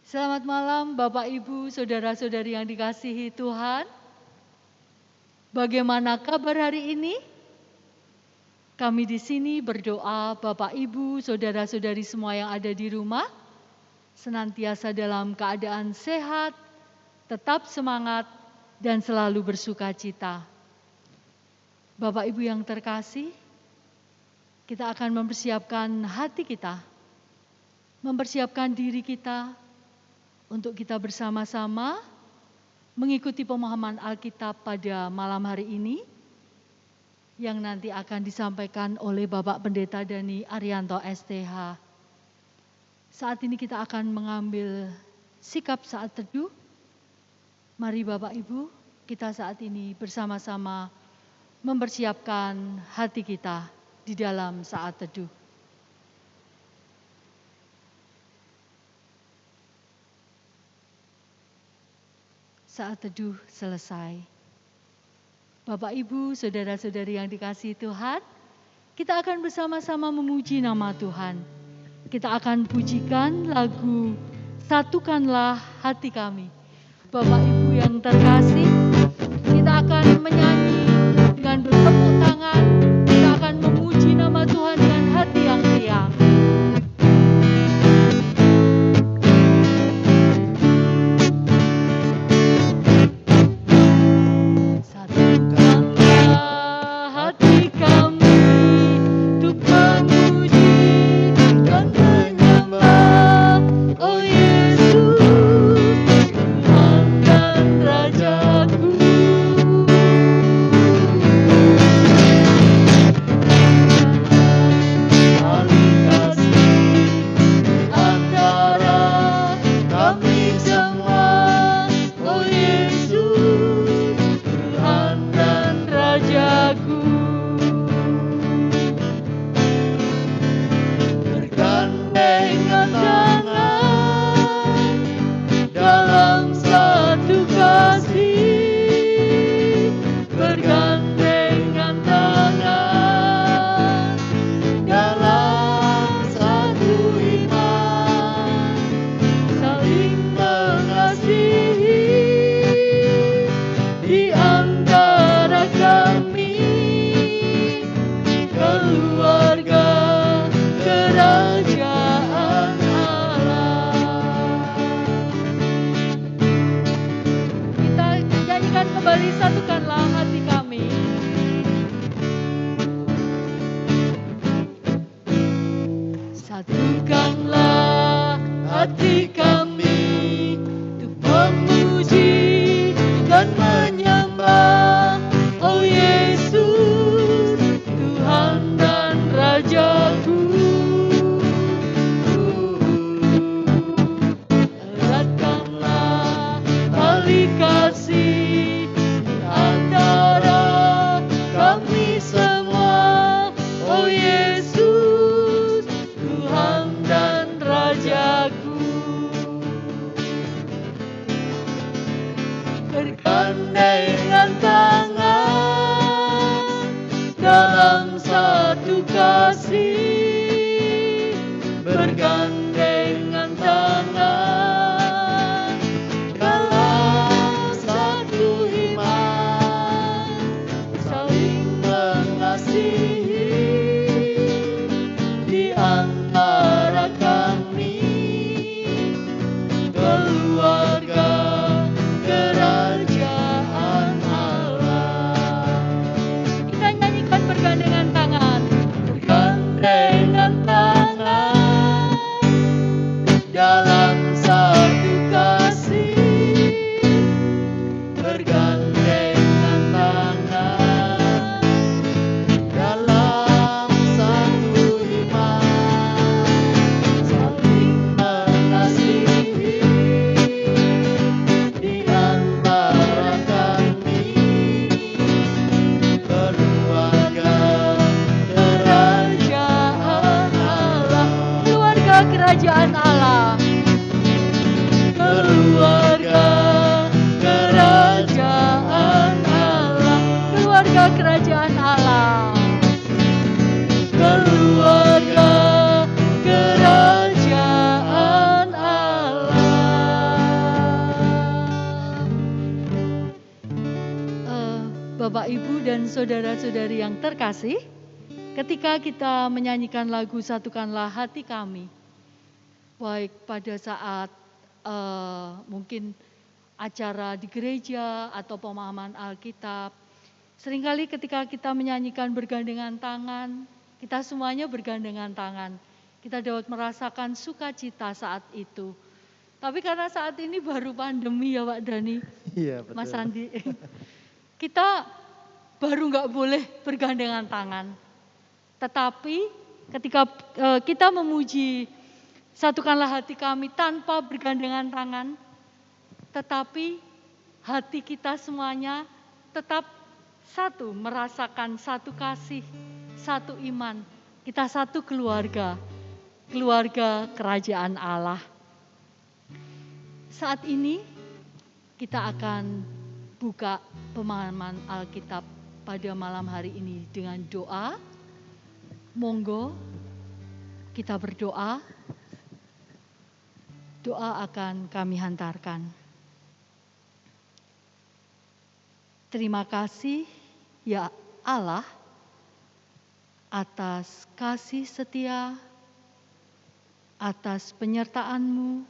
Selamat malam Bapak Ibu, Saudara-saudari yang dikasihi Tuhan. Bagaimana kabar hari ini? Kami di sini berdoa Bapak Ibu, Saudara-saudari semua yang ada di rumah, senantiasa dalam keadaan sehat, tetap semangat, dan selalu bersuka cita. Bapak Ibu yang terkasih, kita akan mempersiapkan hati kita, mempersiapkan diri kita, untuk kita bersama-sama mengikuti pemahaman Alkitab pada malam hari ini yang nanti akan disampaikan oleh Bapak Pendeta Dhani Arianto STH. Saat ini kita akan mengambil sikap saat teduh. Mari Bapak Ibu, kita saat ini bersama-sama mempersiapkan hati kita di dalam saat teduh. Saat teduh selesai. Bapak Ibu, Saudara-saudari yang dikasihi Tuhan, kita akan bersama-sama memuji nama Tuhan. Kita akan pujikan lagu Satukanlah Hati Kami. Bapak Ibu yang terkasih, kita akan menyanyi dengan bertepuk tangan, kita akan memuji nama Tuhan dengan hati yang riang. Keluarga kerajaan Allah. Ibu dan saudara-saudari yang terkasih, ketika kita menyanyikan lagu Satukanlah Hati Kami, baik pada saat mungkin acara di gereja atau pemahaman Alkitab, seringkali ketika kita menyanyikan bergandengan tangan, kita semuanya bergandengan tangan. Kita dapat merasakan sukacita saat itu. Tapi karena saat ini baru pandemi ya Pak Dani, Iya, betul. Mas Andi, kita baru nggak boleh bergandengan tangan. Tetapi ketika kita memuji Satukanlah Hati Kami tanpa bergandengan tangan, tetapi hati kita semuanya tetap satu, merasakan satu kasih, satu iman. Kita satu keluarga, keluarga kerajaan Allah. Saat ini kita akan buka pemahaman Alkitab pada malam hari ini dengan doa. Monggo kita berdoa. Doa akan kami hantarkan. Terima kasih ya Allah atas kasih setia, atas penyertaan-Mu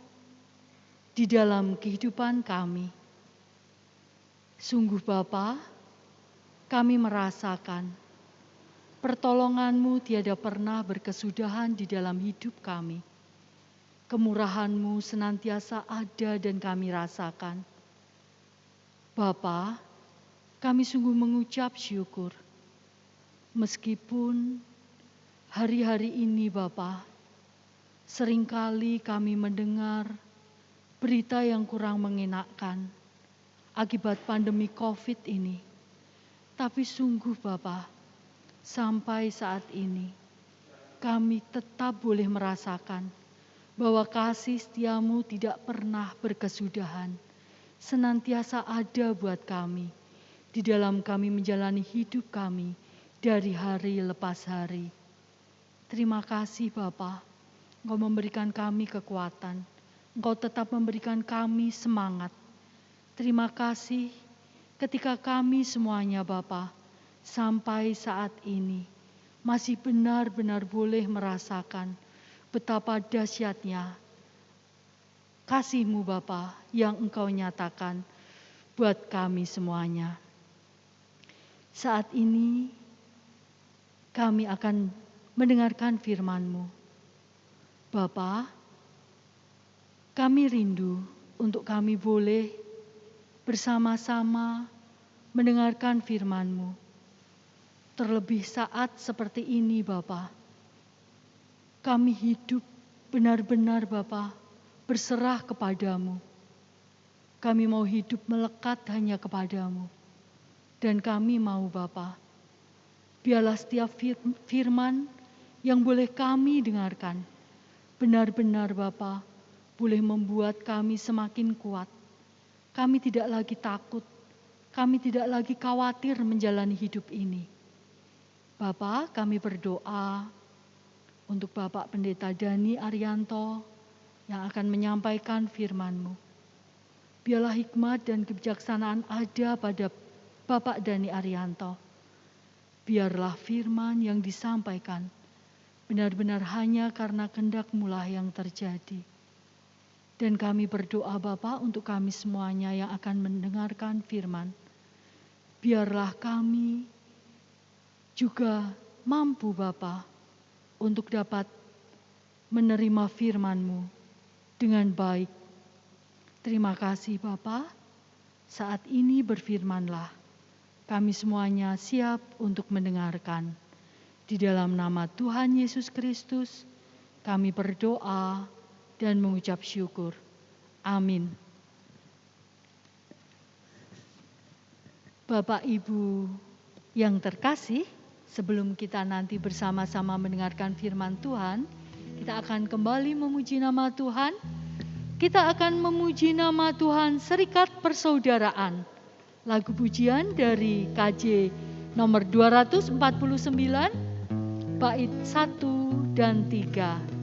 di dalam kehidupan kami. Sungguh Bapa, kami merasakan pertolongan-Mu tiada pernah berkesudahan di dalam hidup kami. Kemurahan-Mu senantiasa ada dan kami rasakan. Bapa, kami sungguh mengucap syukur. Meskipun hari-hari ini Bapa, seringkali kami mendengar berita yang kurang mengenakkan akibat pandemi COVID ini. Tapi sungguh Bapa, sampai saat ini kami tetap boleh merasakan bahwa kasih setia-Mu tidak pernah berkesudahan, senantiasa ada buat kami, di dalam kami menjalani hidup kami dari hari lepas hari. Terima kasih Bapa, Engkau memberikan kami kekuatan, Engkau tetap memberikan kami semangat. Terima kasih ketika kami semuanya Bapa, sampai saat ini masih benar-benar boleh merasakan betapa dahsyatnya kasih-Mu Bapa yang Engkau nyatakan buat kami semuanya. Saat ini kami akan mendengarkan firman-Mu. Bapa, kami rindu untuk kami boleh bersama-sama mendengarkan firman-Mu. Terlebih saat seperti ini Bapa, kami hidup benar-benar Bapa berserah kepadamu. Kami mau hidup melekat hanya kepadamu. Dan kami mau Bapa, biarlah setiap firman yang boleh kami dengarkan, benar-benar Bapa, boleh membuat kami semakin kuat. Kami tidak lagi takut, kami tidak lagi khawatir menjalani hidup ini. Bapa, kami berdoa untuk Bapak Pendeta Dani Arianto yang akan menyampaikan firman-Mu. Biarlah hikmat dan kebijaksanaan ada pada Bapak Dani Arianto. Biarlah firman yang disampaikan benar-benar hanya karena kehendak-Mu lah yang terjadi. Dan kami berdoa Bapa untuk kami semuanya yang akan mendengarkan firman. Biarlah kami juga mampu Bapa untuk dapat menerima firman-Mu dengan baik. Terima kasih Bapa. Saat ini berfirmanlah. Kami semuanya siap untuk mendengarkan. Di dalam nama Tuhan Yesus Kristus, kami berdoa dan mengucap syukur. Amin. Bapak Ibu yang terkasih, sebelum kita nanti bersama-sama mendengarkan firman Tuhan, kita akan kembali memuji nama Tuhan. Kita akan memuji nama Tuhan Serikat Persaudaraan. Lagu pujian dari KJ nomor 249, bait 1 dan 3.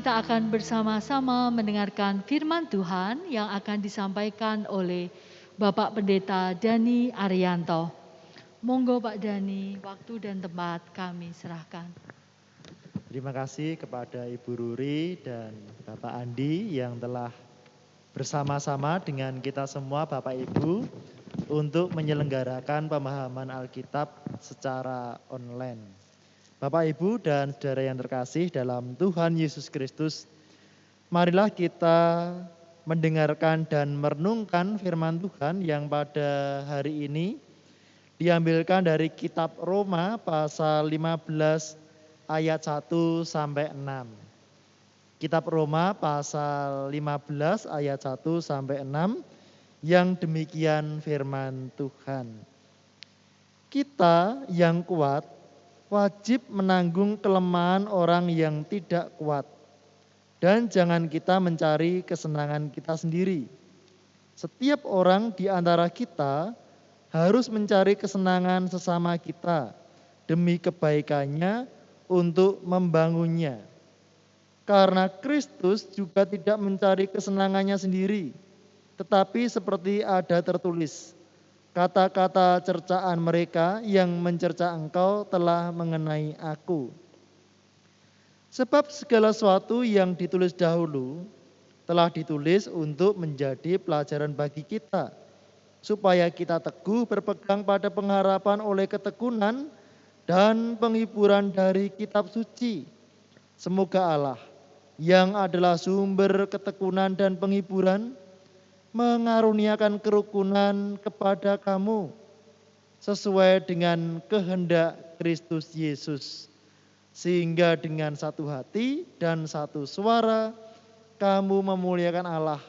kita akan bersama-sama mendengarkan firman Tuhan yang akan disampaikan oleh Bapak Pendeta Dani Arianto. Monggo Pak Dani, waktu dan tempat kami serahkan. Terima kasih kepada Ibu Ruri dan Bapak Andi yang telah bersama-sama dengan kita semua Bapak Ibu untuk menyelenggarakan pemahaman Alkitab secara online. Bapak Ibu dan saudara yang terkasih dalam Tuhan Yesus Kristus, marilah kita mendengarkan dan merenungkan firman Tuhan yang pada hari ini diambilkan dari kitab Roma pasal 15 ayat 1 sampai 6. Kitab Roma pasal 15 ayat 1 sampai 6 yang demikian firman Tuhan. Kita yang kuat wajib menanggung kelemahan orang yang tidak kuat. Dan jangan kita mencari kesenangan kita sendiri. Setiap orang di antara kita harus mencari kesenangan sesama kita demi kebaikannya untuk membangunnya. Karena Kristus juga tidak mencari kesenangannya sendiri, tetapi seperti ada tertulis, kata-kata cercaan mereka yang mencerca engkau telah mengenai aku. Sebab segala sesuatu yang ditulis dahulu telah ditulis untuk menjadi pelajaran bagi kita, supaya kita teguh berpegang pada pengharapan oleh ketekunan dan penghiburan dari kitab suci. Semoga Allah yang adalah sumber ketekunan dan penghiburan mengaruniakan kerukunan kepada kamu sesuai dengan kehendak Kristus Yesus, sehingga dengan satu hati dan satu suara kamu memuliakan Allah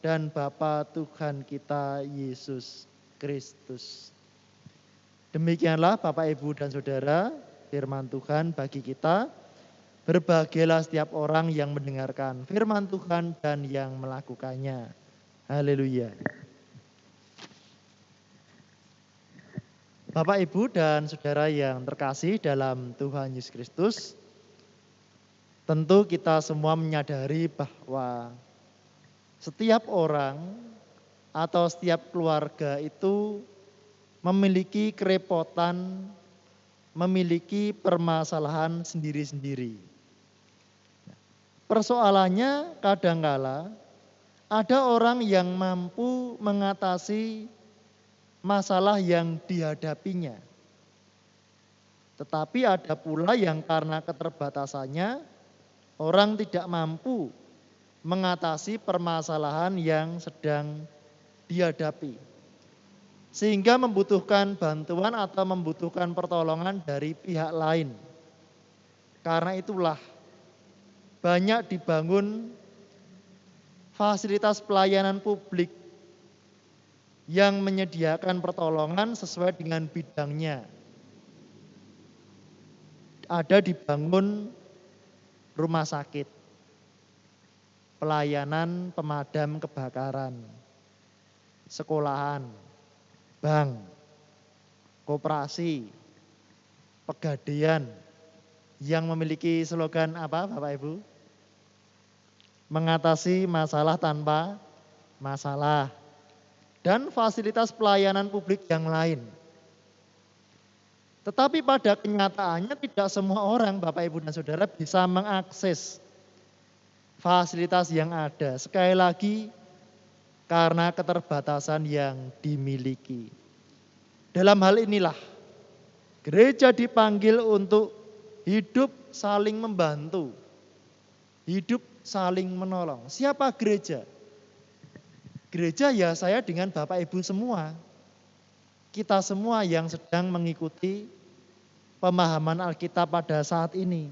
dan Bapa Tuhan kita Yesus Kristus. Demikianlah Bapak Ibu dan Saudara firman Tuhan bagi kita. Berbahagialah setiap orang yang mendengarkan firman Tuhan dan yang melakukannya. Haleluya. Bapak, Ibu, dan Saudara yang terkasih dalam Tuhan Yesus Kristus, tentu kita semua menyadari bahwa setiap orang atau setiap keluarga itu memiliki kerepotan, memiliki permasalahan sendiri-sendiri. Persoalannya kadangkala ada orang yang mampu mengatasi masalah yang dihadapinya. Tetapi ada pula yang karena keterbatasannya, orang tidak mampu mengatasi permasalahan yang sedang dihadapi. Sehingga membutuhkan bantuan atau membutuhkan pertolongan dari pihak lain. Karena itulah banyak dibangun fasilitas pelayanan publik yang menyediakan pertolongan sesuai dengan bidangnya. Ada dibangun rumah sakit, pelayanan pemadam kebakaran, sekolahan, bank, koperasi, pegadaian yang memiliki slogan apa Bapak Ibu? Mengatasi masalah tanpa masalah, dan fasilitas pelayanan publik yang lain. Tetapi pada kenyataannya tidak semua orang Bapak Ibu dan Saudara bisa mengakses fasilitas yang ada. Sekali lagi karena keterbatasan yang dimiliki. Dalam hal inilah gereja dipanggil untuk hidup saling membantu, hidup saling menolong. Siapa gereja? Gereja ya saya dengan Bapak Ibu semua. Kita semua yang sedang mengikuti pemahaman Alkitab pada saat ini.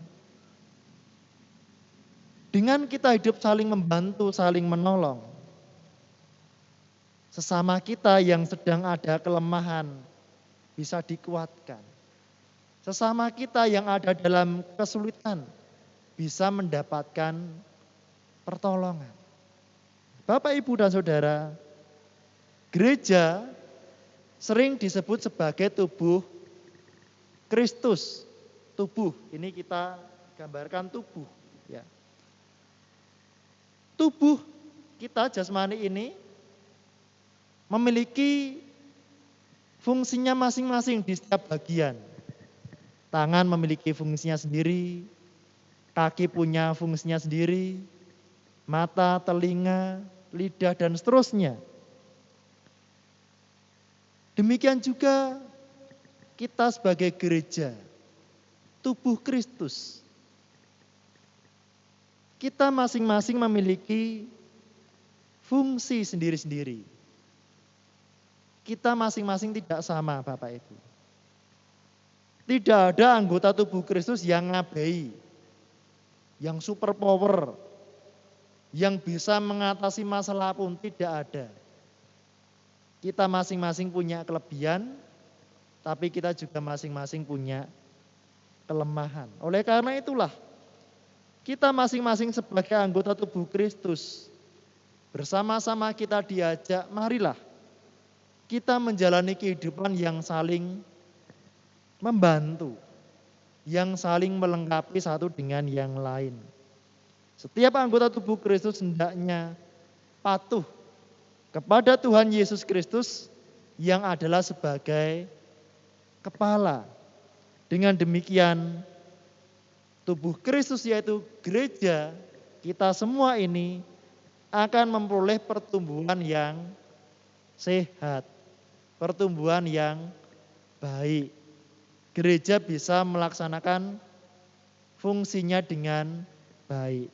Dengan kita hidup saling membantu, saling menolong. Sesama kita yang sedang ada kelemahan bisa dikuatkan. Sesama kita yang ada dalam kesulitan bisa mendapatkan pertolongan. Bapak, Ibu, dan Saudara, gereja sering disebut sebagai tubuh Kristus. Tubuh, ini kita gambarkan tubuh. Ya. Tubuh kita jasmani ini memiliki fungsinya masing-masing di setiap bagian. Tangan memiliki fungsinya sendiri, kaki punya fungsinya sendiri, mata, telinga, lidah, dan seterusnya. Demikian juga kita sebagai gereja, tubuh Kristus. Kita masing-masing memiliki fungsi sendiri-sendiri. Kita masing-masing tidak sama, Bapak Ibu. Tidak ada anggota tubuh Kristus yang ngabai, yang super power, yang bisa mengatasi masalah pun tidak ada. Kita masing-masing punya kelebihan, tapi kita juga masing-masing punya kelemahan. Oleh karena itulah, kita masing-masing sebagai anggota tubuh Kristus, bersama-sama kita diajak, marilah kita menjalani kehidupan yang saling membantu, yang saling melengkapi satu dengan yang lain. Setiap anggota tubuh Kristus hendaknya patuh kepada Tuhan Yesus Kristus yang adalah sebagai kepala. Dengan demikian, tubuh Kristus yaitu gereja, kita semua ini akan memperoleh pertumbuhan yang sehat, pertumbuhan yang baik. Gereja bisa melaksanakan fungsinya dengan baik.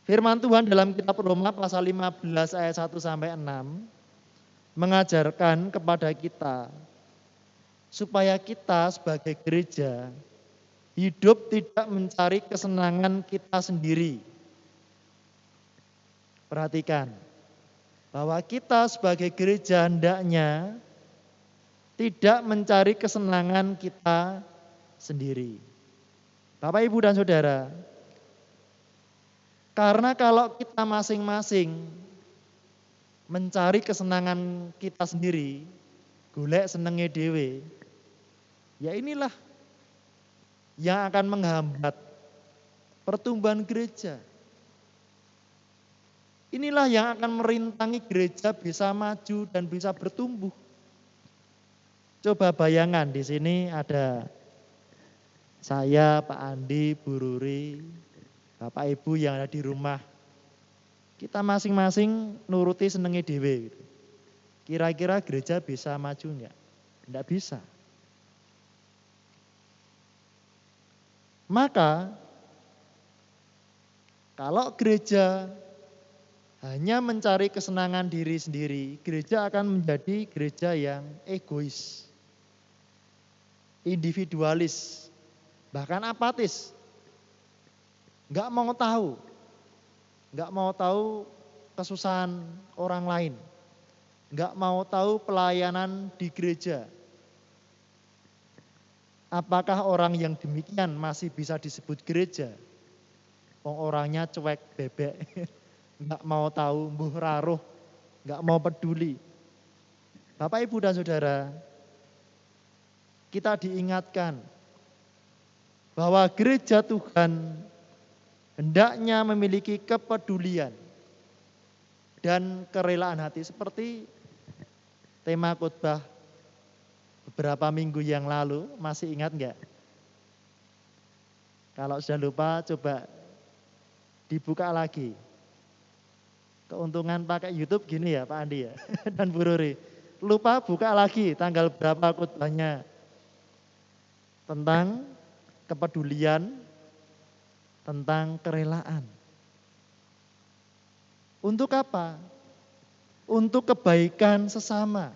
Firman Tuhan dalam kitab Roma pasal 15 ayat 1 sampai 6 mengajarkan kepada kita supaya kita sebagai gereja hidup tidak mencari kesenangan kita sendiri. Perhatikan bahwa kita sebagai gereja hendaknya tidak mencari kesenangan kita sendiri. Bapak, Ibu, dan Saudara, karena kalau kita masing-masing mencari kesenangan kita sendiri, golek senenge dhewe, ya inilah yang akan menghambat pertumbuhan gereja. Inilah yang akan merintangi gereja bisa maju dan bisa bertumbuh. Coba bayangan, di sini ada saya, Pak Andi, Bu Ruri, Bapak Ibu yang ada di rumah. Kita masing-masing nuruti senenge dhewe gitu. Kira-kira gereja bisa maju enggak? Enggak bisa. Maka kalau gereja hanya mencari kesenangan diri sendiri, gereja akan menjadi gereja yang egois, individualis, bahkan apatis. Enggak mau tahu kesusahan orang lain, enggak mau tahu pelayanan di gereja. Apakah orang yang demikian masih bisa disebut gereja? Orangnya cuek bebek, enggak mau tahu, mbuh raruh, enggak mau peduli. Bapak, Ibu, dan Saudara, kita diingatkan bahwa gereja Tuhan hendaknya memiliki kepedulian dan kerelaan hati seperti tema khotbah beberapa minggu yang lalu. Masih ingat enggak? Kalau sudah lupa coba dibuka lagi. Keuntungan pakai YouTube gini ya Pak Andi ya dan Bu Ruri. Lupa buka lagi tanggal berapa khotbahnya. Tentang kepedulian, tentang kerelaan. Untuk apa? Untuk kebaikan sesama.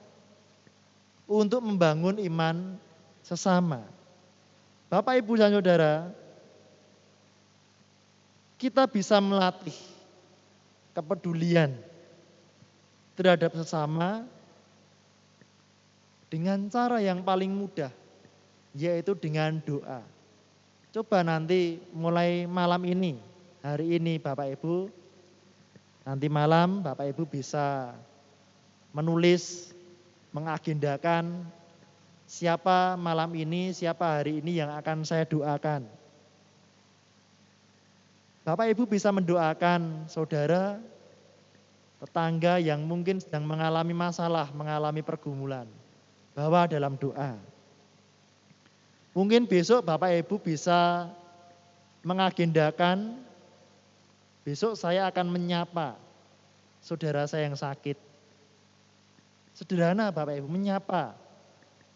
Untuk membangun iman sesama. Bapak, Ibu, dan Saudara, kita bisa melatih kepedulian terhadap sesama dengan cara yang paling mudah, yaitu dengan doa. Coba nanti mulai malam ini, hari ini Bapak Ibu, nanti malam Bapak Ibu bisa menulis, mengagendakan siapa malam ini, siapa hari ini yang akan saya doakan. Bapak Ibu bisa mendoakan saudara, tetangga yang mungkin sedang mengalami masalah, mengalami pergumulan. Bawa dalam doa. Mungkin besok Bapak Ibu bisa mengagendakan, besok saya akan menyapa saudara saya yang sakit. Sederhana Bapak Ibu, menyapa.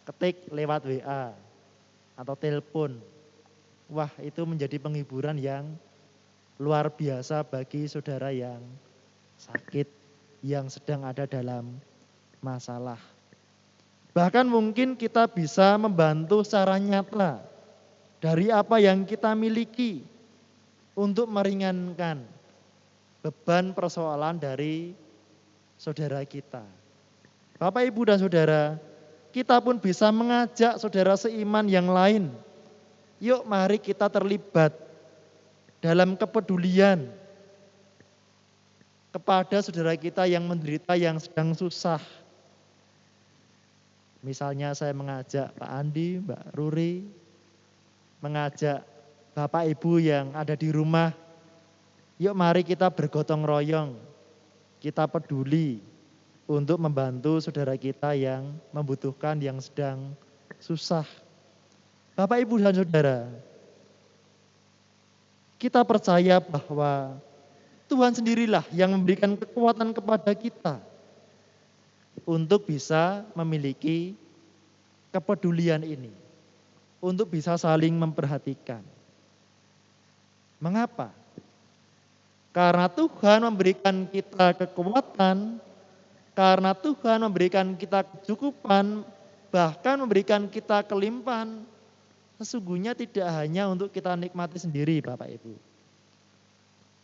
Ketik lewat WA atau telepon. Wah, itu menjadi penghiburan yang luar biasa bagi saudara yang sakit, yang sedang ada dalam masalah. Bahkan mungkin kita bisa membantu secara nyata dari apa yang kita miliki untuk meringankan beban persoalan dari saudara kita. Bapak, Ibu, dan saudara, kita pun bisa mengajak saudara seiman yang lain. Yuk mari kita terlibat dalam kepedulian kepada saudara kita yang menderita, yang sedang susah. Misalnya saya mengajak Pak Andi, Mbak Ruri, mengajak Bapak Ibu yang ada di rumah, yuk mari kita bergotong royong, kita peduli untuk membantu saudara kita yang membutuhkan, yang sedang susah. Bapak, Ibu, dan saudara, kita percaya bahwa Tuhan sendirilah yang memberikan kekuatan kepada kita untuk bisa memiliki kepedulian ini, untuk bisa saling memperhatikan. Mengapa? Karena Tuhan memberikan kita kekuatan, karena Tuhan memberikan kita kecukupan, bahkan memberikan kita kelimpahan, sesungguhnya tidak hanya untuk kita nikmati sendiri Bapak Ibu,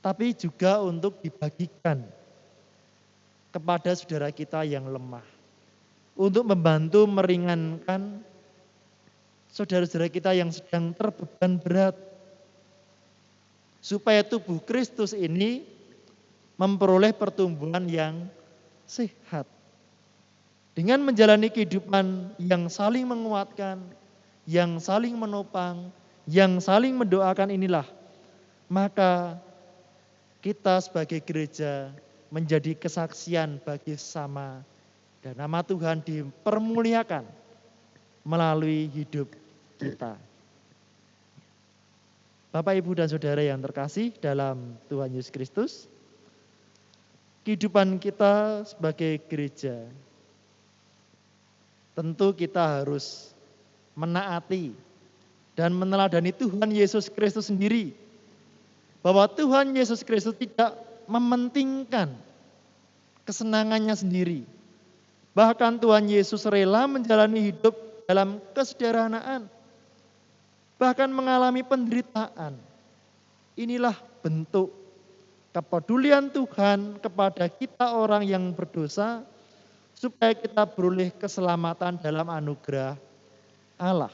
tapi juga untuk dibagikan kepada saudara kita yang lemah, untuk membantu meringankan saudara-saudara kita yang sedang terbeban berat, supaya tubuh Kristus ini memperoleh pertumbuhan yang sehat. Dengan menjalani kehidupan yang saling menguatkan, yang saling menopang, yang saling mendoakan inilah, maka kita sebagai gereja menjadi kesaksian bagi sesama, dan nama Tuhan dipermuliakan melalui hidup kita. Bapak, Ibu, dan saudara yang terkasih dalam Tuhan Yesus Kristus, kehidupan kita sebagai gereja, tentu kita harus menaati dan meneladani Tuhan Yesus Kristus sendiri, bahwa Tuhan Yesus Kristus tidak mementingkan kesenangannya sendiri. Bahkan Tuhan Yesus rela menjalani hidup dalam kesederhanaan, bahkan mengalami penderitaan. Inilah bentuk kepedulian Tuhan kepada kita orang yang berdosa, supaya kita beroleh keselamatan dalam anugerah Allah.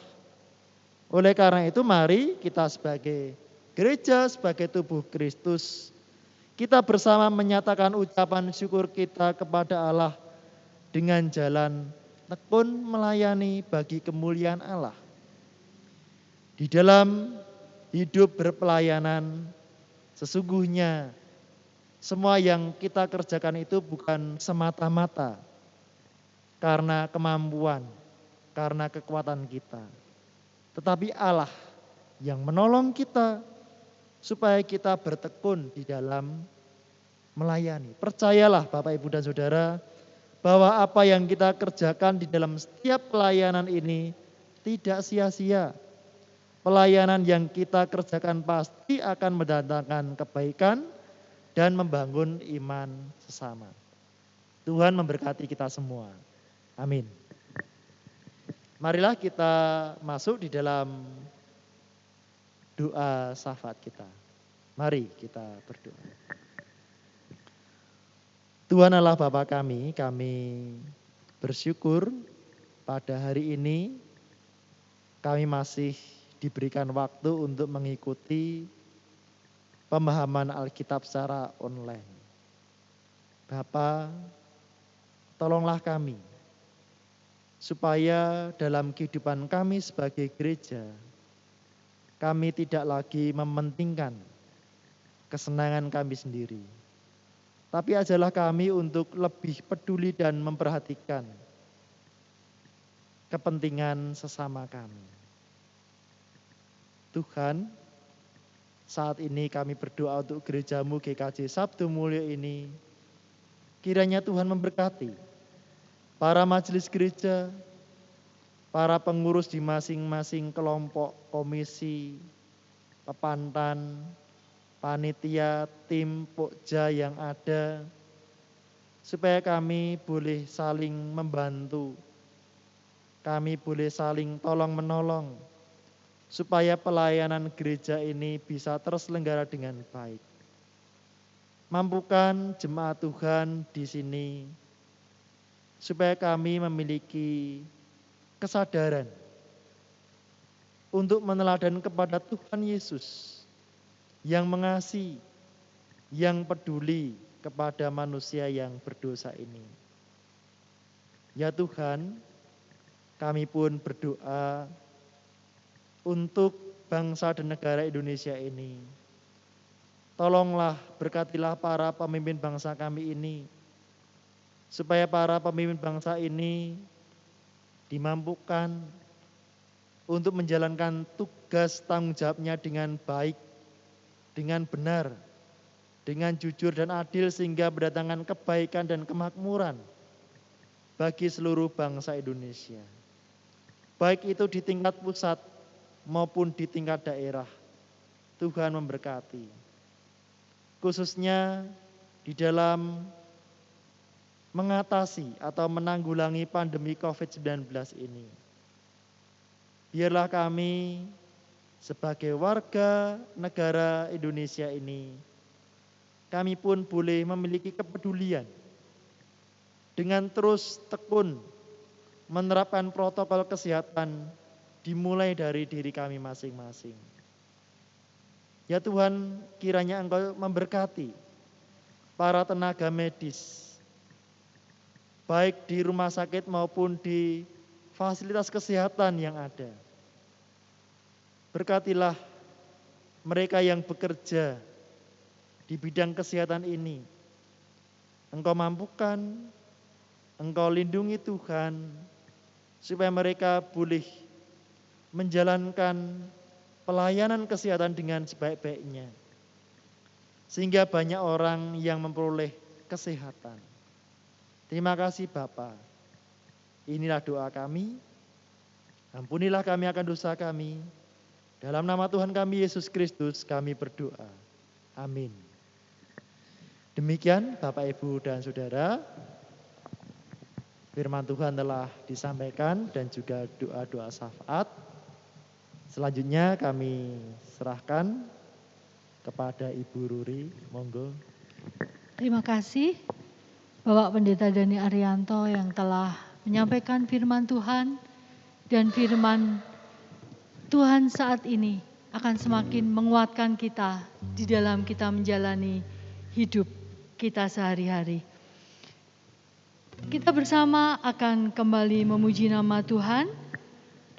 Oleh karena itu mari kita sebagai gereja, sebagai tubuh Kristus, kita bersama menyatakan ucapan syukur kita kepada Allah dengan jalan tekun melayani bagi kemuliaan Allah. Di dalam hidup berpelayanan, sesungguhnya semua yang kita kerjakan itu bukan semata-mata karena kemampuan, karena kekuatan kita, tetapi Allah yang menolong kita supaya kita bertekun di dalam melayani. Percayalah Bapak, Ibu, dan saudara, bahwa apa yang kita kerjakan di dalam setiap pelayanan ini tidak sia-sia. Pelayanan yang kita kerjakan pasti akan mendatangkan kebaikan dan membangun iman sesama. Tuhan memberkati kita semua. Amin. Marilah kita masuk di dalam doa syafaat kita. Mari kita berdoa. Tuhan Allah Bapa kami bersyukur pada hari ini kami masih diberikan waktu untuk mengikuti pemahaman Alkitab secara online. Bapa, tolonglah kami supaya dalam kehidupan kami sebagai gereja, kami tidak lagi mementingkan kesenangan kami sendiri. Tapi ajarlah kami untuk lebih peduli dan memperhatikan kepentingan sesama kami. Tuhan, saat ini kami berdoa untuk gerejamu GKJ Sabtu Mulia ini. Kiranya Tuhan memberkati para majelis gereja, para pengurus di masing-masing kelompok, komisi, pepantan, panitia, tim pokja yang ada, supaya kami boleh saling membantu, kami boleh saling tolong-menolong, supaya pelayanan gereja ini bisa terselenggara dengan baik. Mampukan jemaat Tuhan di sini, supaya kami memiliki kesadaran untuk meneladan kepada Tuhan Yesus, yang mengasihi, yang peduli kepada manusia yang berdosa ini. Ya Tuhan, kami pun berdoa untuk bangsa dan negara Indonesia ini. Tolonglah, berkatilah para pemimpin bangsa kami ini, supaya para pemimpin bangsa ini dimampukan untuk menjalankan tugas tanggung jawabnya dengan baik, dengan benar, dengan jujur dan adil, sehingga berdatangan kebaikan dan kemakmuran bagi seluruh bangsa Indonesia. Baik itu di tingkat pusat maupun di tingkat daerah. Tuhan memberkati. Khususnya di dalam mengatasi atau menanggulangi pandemi COVID-19 ini. Biarlah kami sebagai warga negara Indonesia ini, kami pun boleh memiliki kepedulian dengan terus tekun menerapkan protokol kesehatan dimulai dari diri kami masing-masing. Ya Tuhan, kiranya Engkau memberkati para tenaga medis, baik di rumah sakit maupun di fasilitas kesehatan yang ada. Berkatilah mereka yang bekerja di bidang kesehatan ini. Engkau mampukan, Engkau lindungi Tuhan, supaya mereka boleh menjalankan pelayanan kesehatan dengan sebaik-baiknya. Sehingga banyak orang yang memperoleh kesehatan. Terima kasih Bapa. Inilah doa kami. Ampunilah kami akan dosa kami. Dalam nama Tuhan kami Yesus Kristus kami berdoa. Amin. Demikian Bapak, Ibu, dan Saudara, firman Tuhan telah disampaikan dan juga doa-doa syafaat. Selanjutnya kami serahkan kepada Ibu Ruri. Monggo. Terima kasih Bapak Pendeta Dhani Arianto yang telah menyampaikan firman Tuhan, dan firman Tuhan saat ini akan semakin menguatkan kita di dalam kita menjalani hidup kita sehari-hari. Kita bersama akan kembali memuji nama Tuhan.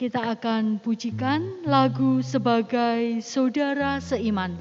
Kita akan pujikan lagu Sebagai Saudara Seiman.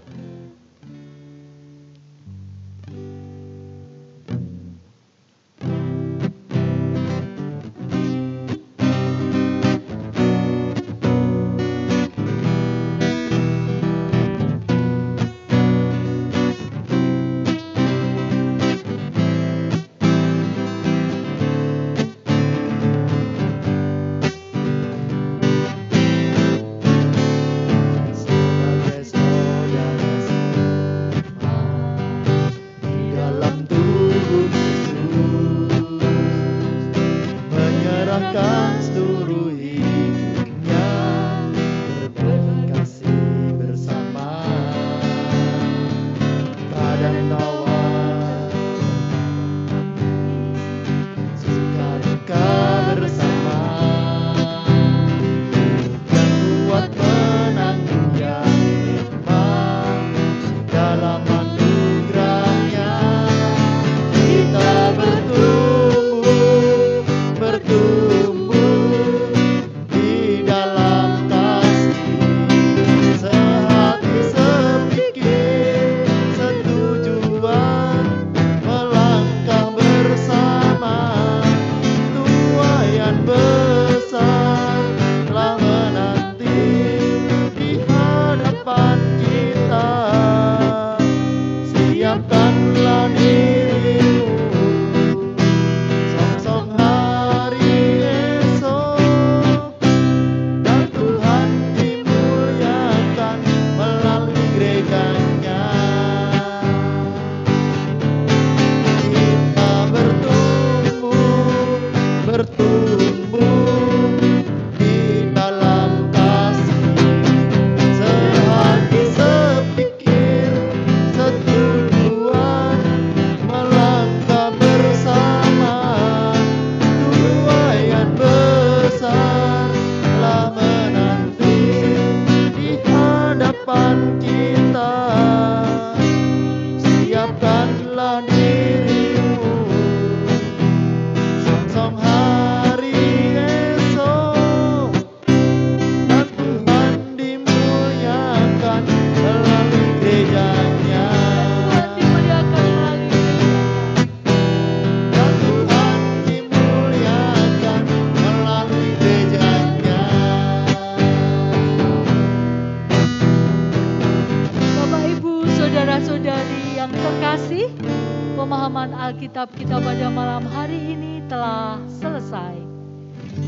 Alkitab kita pada malam hari ini telah selesai.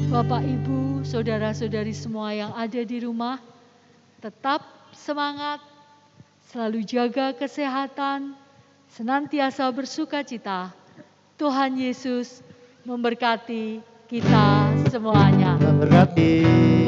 Bapak, Ibu, saudara-saudari semua yang ada di rumah, tetap semangat, selalu jaga kesehatan, senantiasa bersukacita. Tuhan Yesus memberkati kita semuanya. Tuhan berkati.